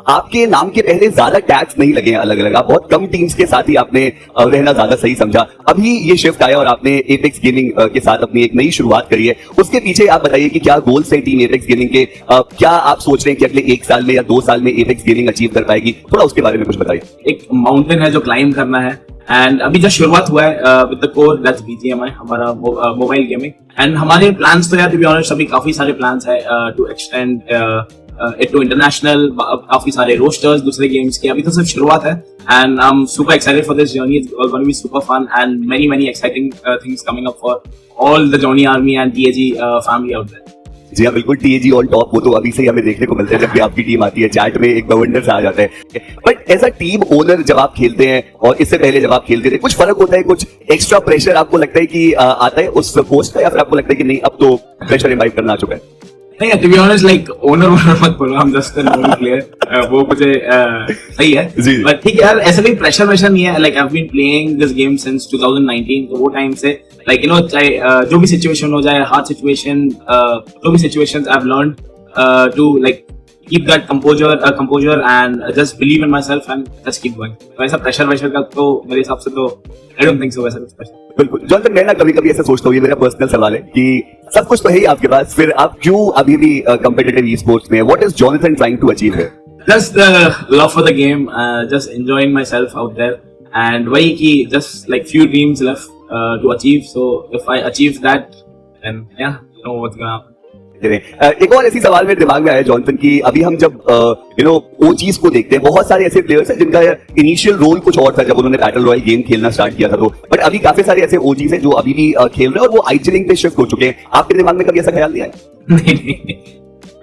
आपके नाम के पहले ज्यादा टैग्स नहीं लगे हैं अलग अलग, आप बहुत कम टीम्स के साथ ही आपने रहना ज्यादा सही समझा। अभी ये शिफ्ट आया और आपने एपेक्स गेमिंग के साथ अपनी एक नई शुरुआत करी है, उसके पीछे आप बताइए कि क्या गोल्स है टीम एपेक्स गेमिंग के, क्या आप सोच रहे हैं कि अगले 1 साल में या 2 साल में एपेक्स गेमिंग अचीव कर पाएगी, थोड़ा उसके बारे में कुछ बताइए। एक माउंटेन है जो क्लाइम करना है, एंड अभी जब शुरुआत हुआ है with the core that's BGMI, हमारा मोबाइल गेमिंग, एंड हमारे प्लान्स तो यार टू बी ऑनेस्ट अभी काफी सारे प्लान्स है to extend it to international, काफी सारे रोस्टर्स दूसरे गेम्स के, अभी तो सिर्फ शुरुआत है, and I am super excited for this journey, it's going to be super fun and many exciting things coming up for all the Johnny army and TAG family out there. जी हाँ बिल्कुल, TAG on top, वो तो अभी से ही हमें देखने को मिलता है जब भी आपकी टीम आती है, चैट में एक बवंडर सा आ जाता है। But as a team owner जब आप खेलते हैं और इससे पहले जब आप खेलते थे, कुछ फर्क होता है, कुछ एक्स्ट्रा प्रेशर आपको लगता है कि आता है उस पोस्ट का, या फिर आपको लगता है कि नहीं अब तो प्रेशर इम्बाइब करना आ चुका है? नहीं, to be honest like owner मत बोलो, हम जस्ट अ नॉर्मल प्लेयर, वो मुझे सही है, बट ठीक है यार, ऐसा कोई प्रेशर नहीं है। Like I have been playing this game since 2019, तो वो टाइम से लाइक यू नो चाहे जो भी सिचुएशन हो जाए, हार्ड सिचुएशन, जो भी situations I have learned to like keep that composure and just believe in myself and just keep going। तो ऐसा प्रेशर का तो मेरे हिसाब से तो I don't think so वैसा कुछ प्रेशर। बिल्कुल जॉनसन, मैं ना कभी ऐसा सोचता हूँ, ये मेरा पर्सनल सवाल है कि सब कुछ तो है ही आपके पास, फिर आप क्यों अभी भी कम्पिटिटिव ई स्पोर्ट्स में? What is Johnson trying to achieve here? Just the love for the game, just enjoying myself out there, and वही कि just like few dreams left to achieve, so if I achieve that then yeah, you know what's gonna happen। एक और ऐसी सवाल मेरे दिमाग में आया जॉनसन की, अभी हम जब यू नो ओजीज को देखते हैं, बहुत सारे ऐसे प्लेयर्स हैं जिनका इनिशियल रोल कुछ और था जब उन्होंने बैटल रॉयल गेम खेलना स्टार्ट किया था, तो बट अभी काफी सारे ऐसे ओजीज हैं जो अभी भी खेल रहे हैं और वो आइचलिंग पे शिफ्ट हो चुके हैं। आपके दिमाग में कभी ऐसा ख्याल नहीं आया? नहीं,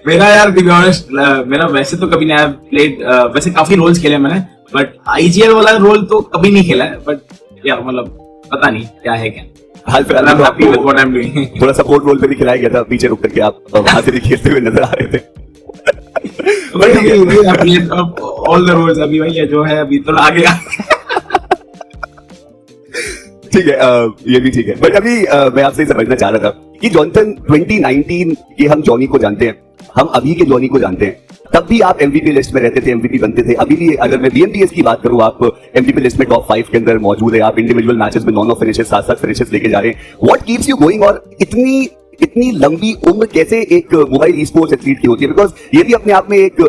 मेरा यार टू बी ऑनेस्ट मेरा वैसे तो कभी नहीं प्लेड, वैसे काफी रोल्स खेले मैंने, बट आईजीएल वाला रोल तो कभी नहीं खेला है, बट यार मतलब पता नहीं क्या है क्या। हाल फिलहाल थोड़ा सपोर्ट रोल पे भी खिलाया गया था, पीछे रुक करके आप वहां से भी खेलते हुए नजर आ रहे थे। ऑल द रोल्स अभी वही है जो है, अभी तो आगे ठीक है, ये भी ठीक है, बट अभी मैं आपसे समझना चाह रहा था कि जॉनसन 2019 के हम जॉनी को जानते हैं, हम अभी के जॉनी को जानते हैं, तब भी आप एमवीपी लिस्ट में रहते थे, एमवीपी बनते थे। अभी भी अगर मैं बीएमटीएस की बात करूं, आप एमवीपी लिस्ट में टॉप 5 के अंदर मौजूद है, आप इंडिविजुअल मैचेस में 9 फिनिशेस 7 फिनिशेस लेके जा रहे हैं। What keeps you going? और इतनी लंबी उम्र कैसे एक मोबाइल ई स्पोर्ट्स एथलीट की होती है? बिकॉज ये भी अपने आप में एक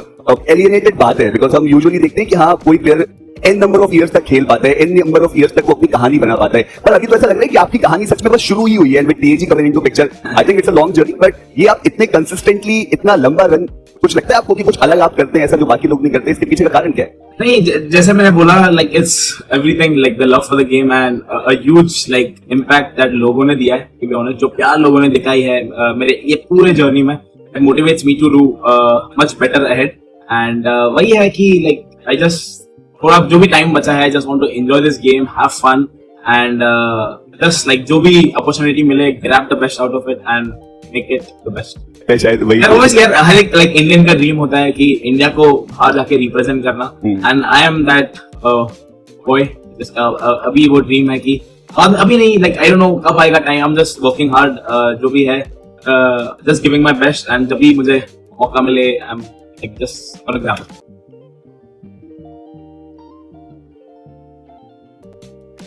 एलियनेटेड बात है, बिकॉज हम यूजुअली देखते हैं कि हाँ कोई player an number of years तक खेल पाता है, एन नंबर ऑफ ईयर्स तक वो अपनी कहानी बना पाता है, पर अभी तो ऐसा लग रहा है कि आपकी कहानी सच में बस शुरू ही हुई है। With TAG coming into picture, I think it's a long journey, but ये आप इतने कंसिस्टेंटली इतना लंबा रन, कुछ लगता है आपको कि कुछ अलग आप करते हैं ऐसा जो बाकी लोग नहीं करते? इसके पीछे का कारण क्या है? नहीं, जैसे मैंने बोला like it's everything like the love for the game and a huge like impact that लोगों ने दिया है, टू बी ऑनेस्ट जो प्यार लोगों ने दिखाई है मेरे ये पूरे जर्नी में, it motivates me to do much better ahead, and वही है कि लाइक आई जस्ट थोड़ा जो भी टाइम बचा है, I just want to enjoy this game, have fun and just like जो भी अपॉर्चुनिटी मिले, grab the best out of it and make it the best. शायद वही हर एक लाइक इंडियन का ड्रीम होता है कि इंडिया को बाहर जाके रिप्रेजेंट करना, and I M that boy. अभी वो ड्रीम है कि अभी नहीं, लाइक आई डोंट नो कब आएगा time, I am just working hard, जो भी है just giving my best, and जब भी मुझे मौका मिले I am like just gonna grab it.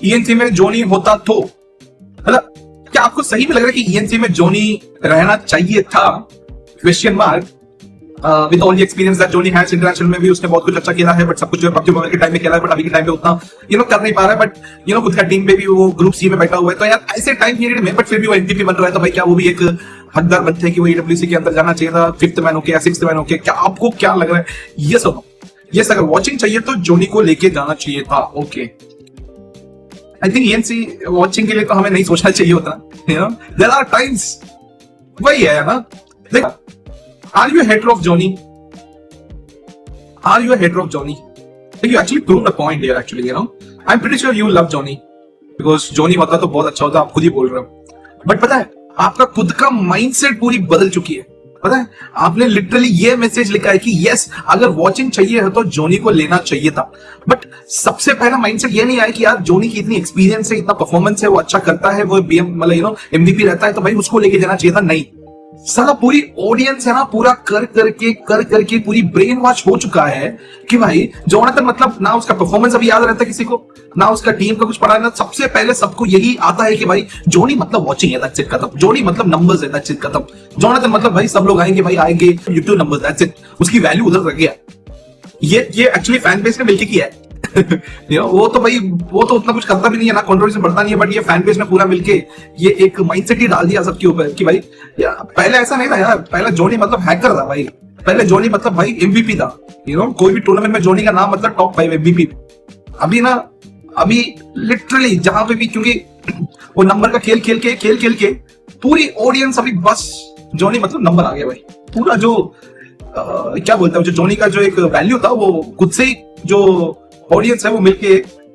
ENC में जोनी होता तो मतलब क्या आपको सही में लग रहा है कि ईएनसी में जोनी रहना चाहिए था? Question mark. With all the experience that Johnny has international में भी उसने बहुत कुछ अच्छा खेला है, बट सब कुछ जो है पबजी मोबाइल के टाइम में खेला है, बट अभी के टाइम पे उतना कर नहीं पा रहा है, बट खुद का टीम पे भी वो ग्रुप सी में बैठा हुआ है, तो यार ऐसे टाइम पीरियड में बट फिर भी वो एमवीपी बन रहा है, तो भाई क्या वो भी एक हकदार बनते हैं कि वो ईडब्ल्यूसी के अंदर जाना चाहिए था? 5th मैन होके या 6th मैन होके, क्या आपको क्या लग रहा है? यस अगर वॉचिंग चाहिए तो जोनी को लेके जाना चाहिए था। Okay, I think ENC watching के लिए तो हमें नहीं सोचना चाहिए होता, देयर आर टाइम्स, वही है ना। देख, are you hater of Johnny? Are you hater of Johnny? You actually prove the point here actually, I am pretty sure you love Johnny, because Johnny होता तो बहुत अच्छा होता, आप खुद ही बोल रहे हो, बट पता है आपका खुद का माइंडसेट पूरी बदल चुकी है। पता है आपने लिटरली ये मैसेज लिखा है कि यस अगर वॉचिंग चाहिए है तो जोनी को लेना चाहिए था, बट सबसे पहला माइंडसेट ये नहीं आया कि यार जोनी की इतनी एक्सपीरियंस है, इतना परफॉर्मेंस है, वो अच्छा करता है, वो बीएम मतलब एमवीपी रहता है, तो भाई उसको लेके जाना चाहिए था। नहीं, साला पूरी ऑडियंस है ना, पूरा कर करके पूरी ब्रेन वॉश हो चुका है कि भाई जोनाथन मतलब ना उसका परफॉर्मेंस अभी याद रहता है किसी को, ना उसका टीम का कुछ पता है, ना सबसे पहले सबको यही आता है कि भाई जोनी मतलब वॉचिंग है, दैट्स इट, खत्म। जोनी मतलब नंबर्स है, दैट्स इट, खत्म। जोनाथन मतलब भाई सब लोग आएंगे, भाई आएंगे यूट्यूब नंबर्स, दैट्स इट। उसकी वैल्यू उधर रह गया। ये एक्चुअली फैन बेस ने मिलके किया है। वो तो भाई वो तो उतना कुछ करता भी नहीं है ना, कंट्रोवर्सी बढ़ता नहीं है, बट ये फैन बेस ने पूरा मिलके ये एक माइंडसेट ही डाल दिया सबके ऊपर कि भाई पहले ऐसा नहीं था यार, पहले जोनी मतलब हैकर था भाई, पहले जोनी मतलब भाई एमवीपी था, कोई भी टूर्नामेंट में जोनी का नाम मतलब टॉप 5 एमवीपी। अभी लिटरली जहां पे भी, क्योंकि वो नंबर का खेल खेल के पूरी ऑडियंस अभी बस जोनी मतलब नंबर आ गया भाई। पूरा जो क्या बोलते हैं, जो जोनी का जो एक वैल्यू था वो खुद से ही जो ऑडियंस है वो मिलके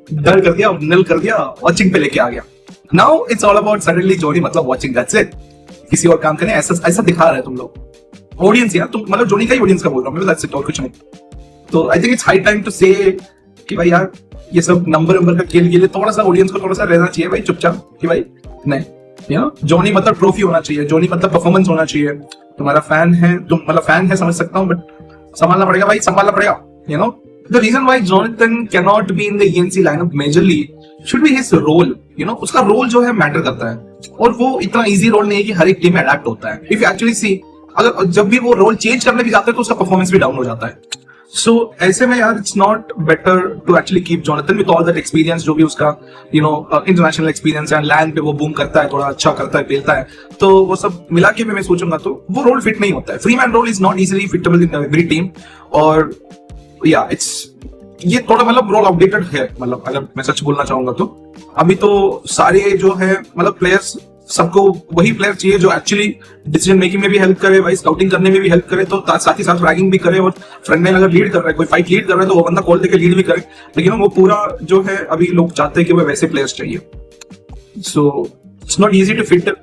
डर कर दिया, नल कर दिया, वॉचिंग पे लेके आ गया। Now it's all about suddenly Johnny मतलब वॉचिंग, दैट्स इट। किसी और काम करने ऐसा दिखा रहे हैं तुम लोग ऑडियंस यार, तुम मतलब जोनी का ही ऑडियंस का बोल रहा हूं मैं, दैट्स इट, और कुछ नहीं। तो I think it's high time to say कि भाई यार ये सब नंबर का खेल के लिए थोड़ा सा ऑडियंस को थोड़ा सा रहना चाहिए भाई चुपचाप, कि भाई नहीं, जोनी मतलब ट्रॉफी होना चाहिए, जोनी मतलब परफॉर्मेंस होना चाहिए। तुम्हारा फैन है, तुम मतलब फैन है समझ सकता हूँ, बट संभालना पड़ेगा भाई, संभालना पड़ेगा। The reason why Jonathan cannot be in the ENC lineup majorly should be his role. उसका रोल जो है मैटर करता है, और वो इतना इजी रोल नहीं है कि हर एक टीम में अडेप्ट होता है। If you actually see, अगर जब भी वो रोल चेंज करने भी जाता है तो उसका परफॉर्मेंस भी डाउन हो जाता है। सो ऐसे में यार it's not better to actually keep Jonathan with all that experience, जो भी उसका इंटरनेशनल एक्सपीरियंस है, लैंड पे वो बूम करता है, थोड़ा अच्छा करता है, पेलता है, तो वो सब मिला के मैं सोचूंगा तो वो रोल फिट नहीं होता है। Free man role is not easily fittable in every team, और या ये थोड़ा मतलब रोल आउटडेटेड है। मतलब अगर मैं सच बोलना चाहूंगा तो अभी तो सारे जो है मतलब प्लेयर्स, सबको वही प्लेयर चाहिए जो एक्चुअली डिसीजन मेकिंग में भी हेल्प करे भाई, स्काउटिंग करने में भी हेल्प करे, तो साथ ही साथ फ्रैगिंग भी करे, और फ्रंट में अगर लीड कर रहा है, कोई फाइट लीड कर रहा है तो वो बंदा कॉल देके लीड भी करे। लेकिन वो पूरा जो है अभी लोग चाहते हैं कि वो वैसे प्लेयर्स चाहिए। So it's not easy to fit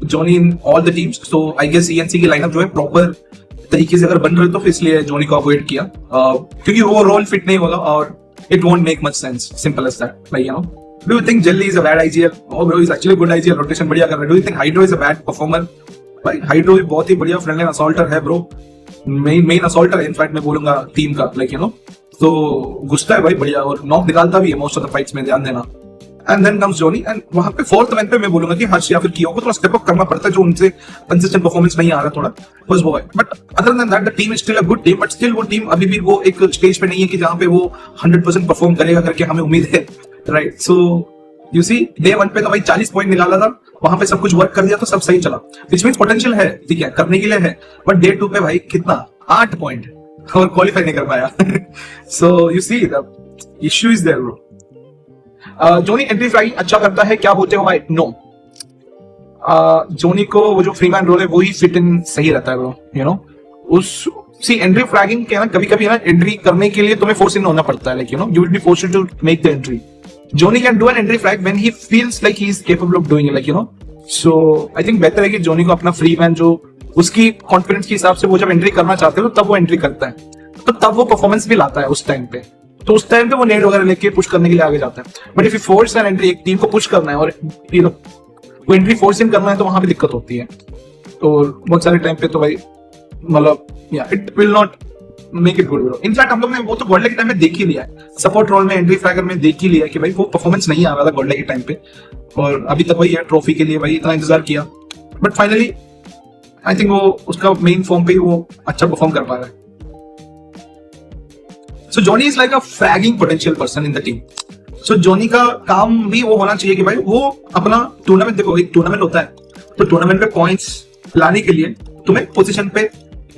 Jonny in all the teams. So I guess ENC की लाइनअप जो है प्रॉपर तरीके से अगर बन रहे तो इसलिए जोनी को अवॉइड किया, क्योंकि वो रोल फिट नहीं होगा और it won't make much sense, simple as that. Like do you think Jelly is a bad IGL? Oh bro, he's actually good IGL, rotation बढ़िया कर रहा है। Do you think Hydro is a bad performer? भाई Hydro भी बहुत ही बढ़िया front line assaulter है ब्रो, मेन असॉल्टर है इनफैक्ट मैं बोलूंगा टीम का, लाइक तो घुसता है भाई बढ़िया, और नॉक निकालता भी है मोस्ट ऑफ द फाइट्स में, ध्यान देना। And then comes Jonny, and वहां पे फोर्थ मैन पे मैं बोलूंगा कि हर्ष या फिर कियो को थोड़ा स्टेप अप करना पड़ता है, जो उनसे कंसिस्टेंट परफॉर्मेंस नहीं आ रहा थोड़ा, बस वो है। But other than that the team is still a good team, but still वो टीम अभी भी वो एक स्टेज पे नहीं है कि जहां पे वो 100% परफॉर्म करेगा करके हमें उम्मीद है, right. So you see day 1 पे तो भाई 40 पॉइंट निकाला था, वहां पे सब कुछ वर्क कर दिया तो सब सही चला, विच मींस पोटेंशियल है, ठीक है, करने के लिए है। बट डे 2 पे भाई कितना 8 पॉइंट और क्वालिफाई नहीं कर पाया। So you see the issue is there bro. Jonny entry fragging अच्छा करता है, क्या बोलते हो भाई? नो, जोनी को वो जो फ्री मैन रोल है वो ही फिट इन सही रहता है ब्रो, उस सी एंट्री फ्रैगिंग के ना कभी ना एंट्री करने के लिए तुम्हें फोर्स इन होना पड़ता है, like you will be forced to make the entry. Jonny can do an entry frag when he feels like he is capable of doing it, like so I think बेहतर है कि जोनी को अपना free man जो उसकी confidence के हिसाब से वो जब एंट्री करना चाहते हो तब वो एंट्री करता है, तो तब वो परफॉर्मेंस भी लाता है उस टाइम पे, तो उस टाइम पे वो नेट वगैरह लेके पुश करने के लिए आगे जाता है। But if you force an entry, एक टीम को पुश करना है और वो एंट्री फोर्स इन करना है, तो वहां पे दिक्कत होती है। तो बहुत सारे टाइम पे तो भाई मतलब it will not make it good. In fact हम लोग ने वो तो गोल्डे के टाइम में देख ही लिया है, सपोर्ट रोल में एंट्री फ्रैगर में देख ही लिया है कि भाई वो परफॉर्मेंस नहीं आ रहा था गोल्डे के टाइम पे, और अभी तक वही है, ट्रॉफी के लिए भाई इतना इंतजार किया, बट फाइनली आई थिंक वो उसका मेन फॉर्म पे ही वो अच्छा परफॉर्म कर पा रहा है। So Johnny is like a fragging potential person in the team. So Johnny का काम भी वो होना चाहिए कि भाई वो अपना टूर्नामेंट, देखो एक टूर्नामेंट होता है तो टूर्नामेंट पे पॉइंट्स लाने के लिए तुम्हें पोजीशन पे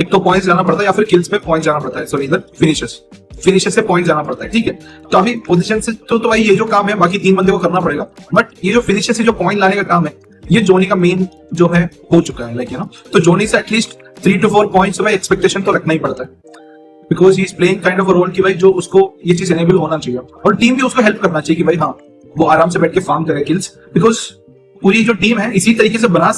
एक तो पॉइंट्स जाना पड़ता है या फिर किल्स पे पॉइंट्स जाना पड़ता है, सॉरी इधर फिनिशर्स से पॉइंट जाना पड़ता है, ठीक है। तो अभी पोजीशन से तो भाई ये जो काम है बाकी 3 बंदे को करना पड़ेगा, बट ये जो फिनिशर से जो पॉइंट लाने का काम है ये जोनी का मेन जो है हो चुका है, लाइक तो जोनी से एटलीस्ट 3 to 4 पॉइंट्स भाई एक्सपेक्टेशन तो रखना ही पड़ता है, because he is playing kind of a role कि भाई जो उसको ये चीज एनेबल होना चाहिए, और टीम भी उसको हेल्प करना चाहिए कि भाई हाँ वो आराम से बैठ के फार्म करे किल्स, बिकॉज पूरी जो टीम है इसी तरीके से बना